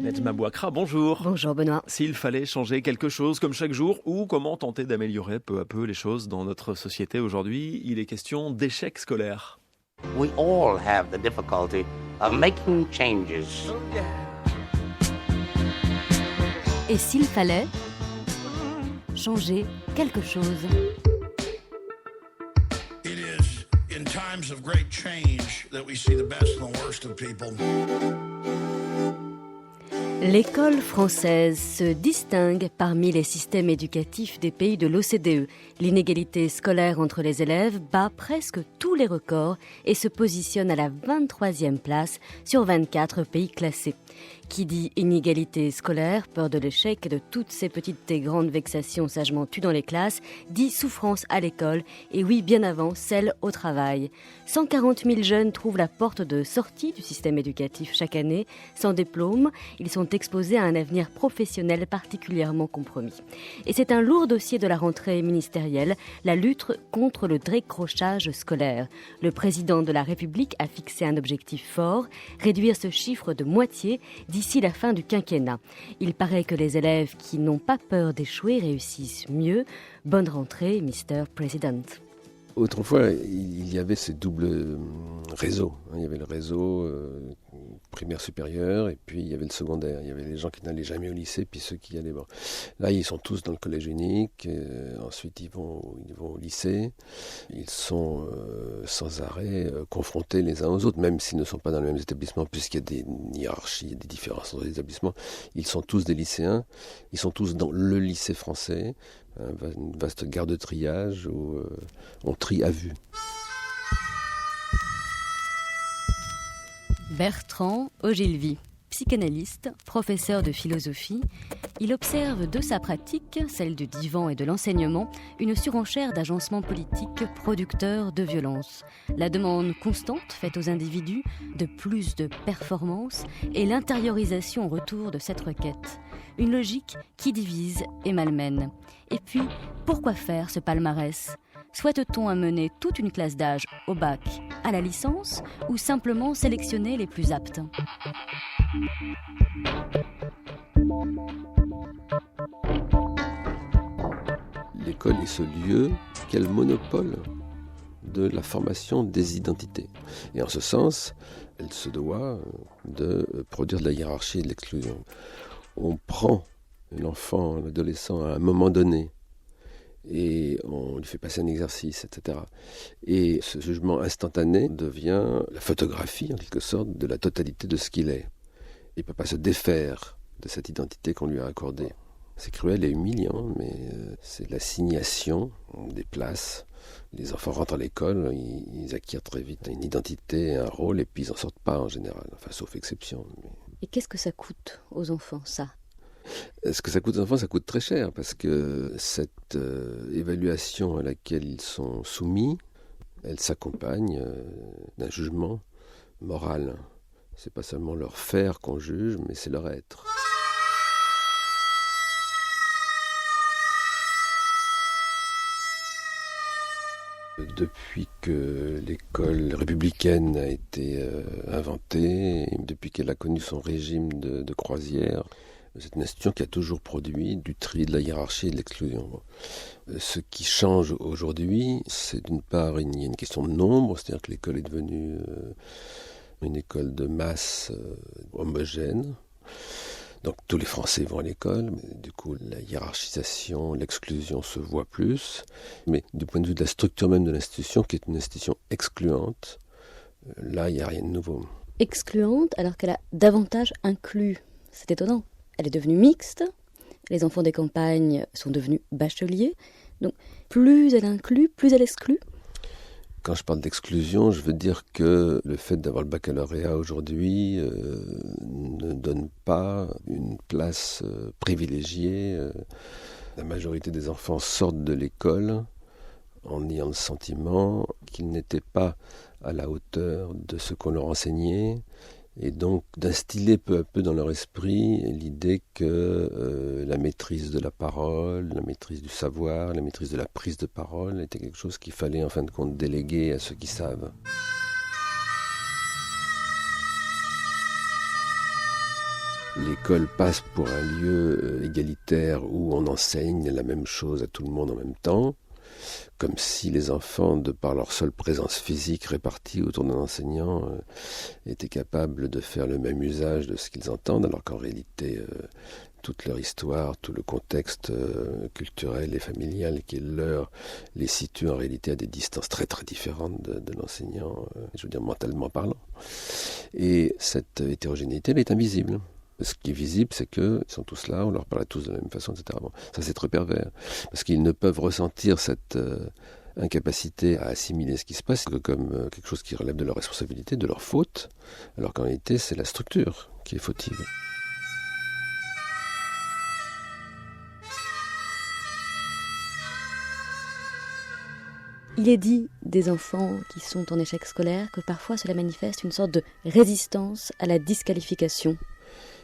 Nedjma Bouakra, bonjour. Bonjour Benoît. S'il fallait changer quelque chose comme chaque jour, ou comment tenter d'améliorer peu à peu les choses dans notre société aujourd'hui, il est question d'échec scolaire. We all have the difficulty of making changes. Et s'il fallait changer quelque chose? It is in times of great change that we see the best and the worst of people. L'école française se distingue parmi les systèmes éducatifs des pays de l'OCDE. L'inégalité scolaire entre les élèves bat presque tous les records et se positionne à la 23e place sur 24 pays classés. Qui dit inégalité scolaire, peur de l'échec et de toutes ces petites et grandes vexations sagement tues dans les classes, dit souffrance à l'école et oui, bien avant, celle au travail. 140 000 jeunes trouvent la porte de sortie du système éducatif chaque année. Sans diplôme, ils sont exposés à un avenir professionnel particulièrement compromis. Et c'est un lourd dossier de la rentrée ministérielle, la lutte contre le décrochage scolaire. Le président de la République a fixé un objectif fort, réduire ce chiffre de moitié d'ici la fin du quinquennat. Il paraît que les élèves qui n'ont pas peur d'échouer réussissent mieux. Bonne rentrée, Mr. President. Autrefois, il y avait ces doubles réseaux. Il y avait le réseau primaire supérieur et puis il y avait le secondaire. Il y avait les gens qui n'allaient jamais au lycée puis ceux qui y allaient. Bon. Là, ils sont tous dans le collège unique. Ensuite, ils vont au lycée. Ils sont sans arrêt confrontés les uns aux autres, même s'ils ne sont pas dans le même établissement, puisqu'il y a des hiérarchies, il y a des différences entre les établissements. Ils sont tous des lycéens. Ils sont tous dans le lycée français. Une vaste gare de triage où on trie à vue. Bertrand Ogilvy, psychanalyste, professeur de philosophie, il observe de sa pratique, celle du divan et de l'enseignement, une surenchère d'agencements politiques producteurs de violence. La demande constante faite aux individus de plus de performance et l'intériorisation au retour de cette requête. Une logique qui divise et malmène. Et puis, pourquoi faire ce palmarès ? Souhaite-t-on amener toute une classe d'âge au bac, à la licence, ou simplement sélectionner les plus aptes ? L'école est ce lieu qui a le monopole de la formation des identités. Et en ce sens, elle se doit de produire de la hiérarchie et de l'exclusion. On prend l'enfant, l'adolescent à un moment donné, et on lui fait passer un exercice, etc. Et ce jugement instantané devient la photographie, en quelque sorte, de la totalité de ce qu'il est. Il ne peut pas se défaire de cette identité qu'on lui a accordée. C'est cruel et humiliant, mais c'est l'assignation des places. Les enfants rentrent à l'école, ils acquièrent très vite une identité, un rôle, et puis ils n'en sortent pas en général, enfin, sauf exception. Et qu'est-ce que ça coûte aux enfants, ça ? Ce que ça coûte aux enfants, ça coûte très cher, parce que cette évaluation à laquelle ils sont soumis, elle s'accompagne d'un jugement moral. C'est pas seulement leur faire qu'on juge, mais c'est leur être. Depuis que l'école républicaine a été inventée, depuis qu'elle a connu son régime de croisière, c'est une institution qui a toujours produit du tri, de la hiérarchie et de l'exclusion. Ce qui change aujourd'hui, c'est d'une part, il y a une question de nombre, c'est-à-dire que l'école est devenue une école de masse homogène. Donc tous les Français vont à l'école, mais du coup la hiérarchisation, l'exclusion se voit plus. Mais du point de vue de la structure même de l'institution, qui est une institution excluante, là il n'y a rien de nouveau. Excluante alors qu'elle a davantage inclus. C'est étonnant. Elle est devenue mixte, les enfants des campagnes sont devenus bacheliers, donc plus elle inclut, plus elle exclut. Quand je parle d'exclusion, je veux dire que le fait d'avoir le baccalauréat aujourd'hui ne donne pas une place privilégiée. La majorité des enfants sortent de l'école en ayant le sentiment qu'ils n'étaient pas à la hauteur de ce qu'on leur enseignait, et donc d'instiller peu à peu dans leur esprit l'idée que la maîtrise de la parole, la maîtrise du savoir, la maîtrise de la prise de parole était quelque chose qu'il fallait en fin de compte déléguer à ceux qui savent. l'école passe pour un lieu égalitaire où on enseigne la même chose à tout le monde en même temps, comme si les enfants, de par leur seule présence physique répartie autour d'un enseignant, étaient capables de faire le même usage de ce qu'ils entendent, alors qu'en réalité, toute leur histoire, tout le contexte culturel et familial qui est leur, les situe en réalité à des distances très très différentes de l'enseignant, je veux dire mentalement parlant. Et cette hétérogénéité, elle est invisible. Ce qui est visible, c'est qu'ils sont tous là, on leur parle tous de la même façon, etc. Bon, ça, c'est très pervers, parce qu'ils ne peuvent ressentir cette incapacité à assimiler ce qui se passe que comme quelque chose qui relève de leur responsabilité, de leur faute, alors qu'en réalité, c'est la structure qui est fautive. Il est dit des enfants qui sont en échec scolaire que parfois cela manifeste une sorte de résistance à la disqualification.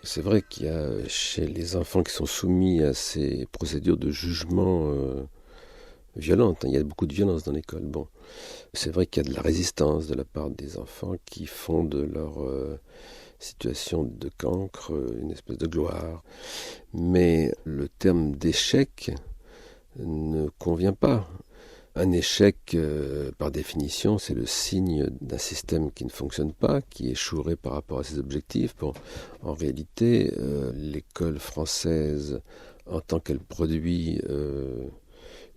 C'est vrai qu'il y a chez les enfants qui sont soumis à ces procédures de jugement violentes, il y a beaucoup de violence dans l'école. Bon, c'est vrai qu'il y a de la résistance de la part des enfants qui font de leur situation de cancre une espèce de gloire. Mais le terme d'échec ne convient pas. Un échec, par définition, c'est le signe d'un système qui ne fonctionne pas, qui échouerait par rapport à ses objectifs. Bon, en réalité, l'école française, en tant qu'elle produit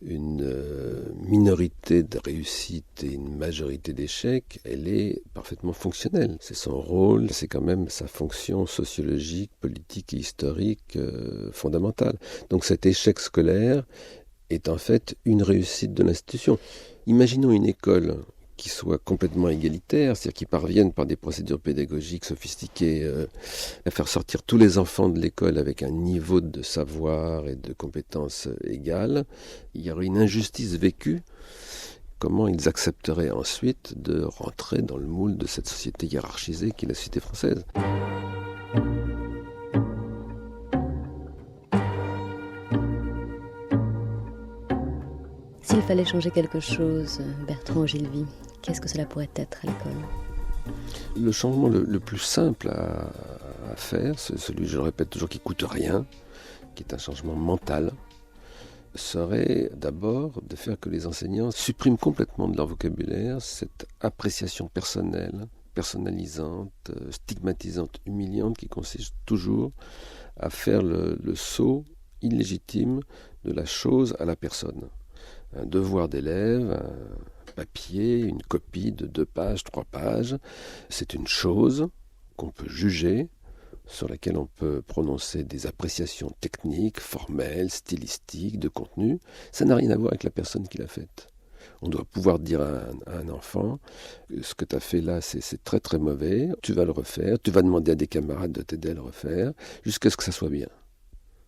une minorité de réussite et une majorité d'échecs, elle est parfaitement fonctionnelle. C'est son rôle, c'est quand même sa fonction sociologique, politique et historique fondamentale. Donc cet échec scolaire est en fait une réussite de l'institution. Imaginons une école qui soit complètement égalitaire, c'est-à-dire qui parvienne par des procédures pédagogiques sophistiquées à faire sortir tous les enfants de l'école avec un niveau de savoir et de compétences égales. Il y aurait une injustice vécue. Comment ils accepteraient ensuite de rentrer dans le moule de cette société hiérarchisée qui est la société française ? S'il fallait changer quelque chose, Bertrand Ogilvy, qu'est-ce que cela pourrait être à l'école ? Le changement le plus simple à faire, c'est celui, je le répète toujours, qui ne coûte rien, qui est un changement mental, serait d'abord de faire que les enseignants suppriment complètement de leur vocabulaire cette appréciation personnelle, personnalisante, stigmatisante, humiliante, qui consiste toujours à faire le saut illégitime de la chose à la personne. Un devoir d'élève, un papier, une copie de 2 pages, 3 pages, c'est une chose qu'on peut juger, sur laquelle on peut prononcer des appréciations techniques, formelles, stylistiques, de contenu. Ça n'a rien à voir avec la personne qui l'a faite. On doit pouvoir dire à un enfant, ce que tu as fait là, c'est très très mauvais, tu vas le refaire, tu vas demander à des camarades de t'aider à le refaire, jusqu'à ce que ça soit bien.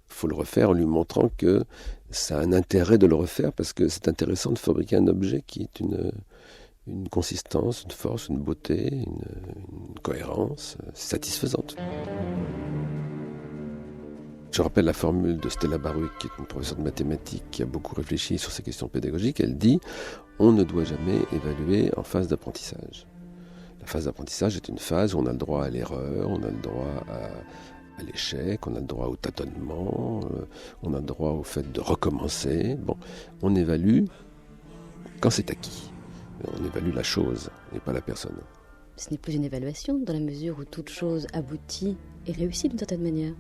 Il faut le refaire en lui montrant que ça a un intérêt de le refaire, parce que c'est intéressant de fabriquer un objet qui est une consistance, une force, une beauté, une cohérence satisfaisante. Je rappelle la formule de Stella Baruch, qui est une professeure de mathématiques qui a beaucoup réfléchi sur ces questions pédagogiques. Elle dit « On ne doit jamais évaluer en phase d'apprentissage ». La phase d'apprentissage est une phase où on a le droit à l'erreur, on a le droit à l'échec, on a le droit au tâtonnement, on a le droit au fait de recommencer. Bon, on évalue quand c'est acquis. On évalue la chose et pas la personne. Ce n'est plus une évaluation dans la mesure où toute chose aboutit et réussit d'une certaine manière.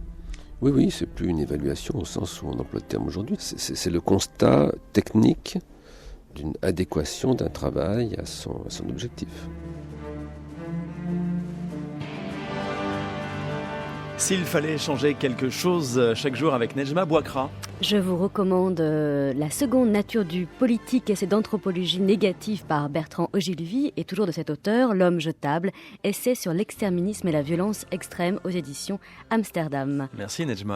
Oui, c'est plus une évaluation au sens où on emploie le terme aujourd'hui. C'est le constat technique d'une adéquation d'un travail à son objectif. S'il fallait changer quelque chose chaque jour avec Nejma Bouakra. Je vous recommande La seconde nature du politique, essai d'anthropologie négative par Bertrand Ogilvy, et toujours de cet auteur, L'homme jetable, essai sur l'exterminisme et la violence extrême aux éditions Amsterdam. Merci Nejma.